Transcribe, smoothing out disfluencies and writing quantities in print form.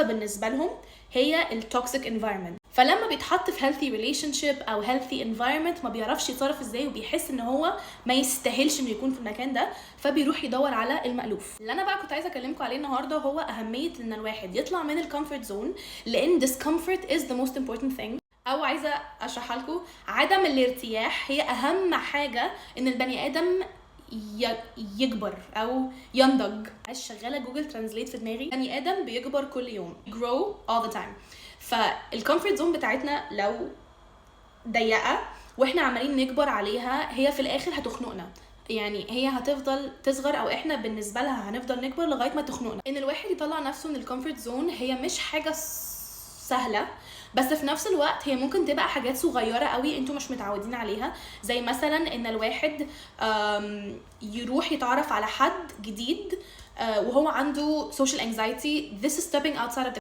بالنسبه لهم هي التوكسيك انفايرمنت. فلما بيتحط في healthy relationship او healthy environment ما بيعرفش يتصرف ازاي، وبيحس ان هو ما يستاهلش انه يكون في المكان ده، فبيروح يدور على المألوف. اللي انا بقى كنت عايزه اكلمكم عليه النهارده هو اهميه ان الواحد يطلع من الكومفورت زون، لان discomfort is the most important thing. او عايزه اشرحها لكم، عدم الارتياح هي اهم حاجه ان البني ادم يكبر او ينضج. شغاله جوجل ترانزليت في دماغي، بني ادم بيكبر كل يوم، grow all the time. فالكومفورت زون بتاعتنا لو ضيقه واحنا عمالين نكبر عليها، هي في الاخر هتخنقنا. يعني هي هتفضل تصغر، او احنا بالنسبه لها هنفضل نكبر لغايه ما تخنقنا. ان الواحد يطلع نفسه من الكومفورت زون هي مش حاجه سهله، بس في نفس الوقت هي ممكن تبقى حاجات صغيره قوي انتوا مش متعودين عليها. زي مثلا ان الواحد يروح يتعرف على حد جديد وهو عنده social anxiety. This is stepping outside of the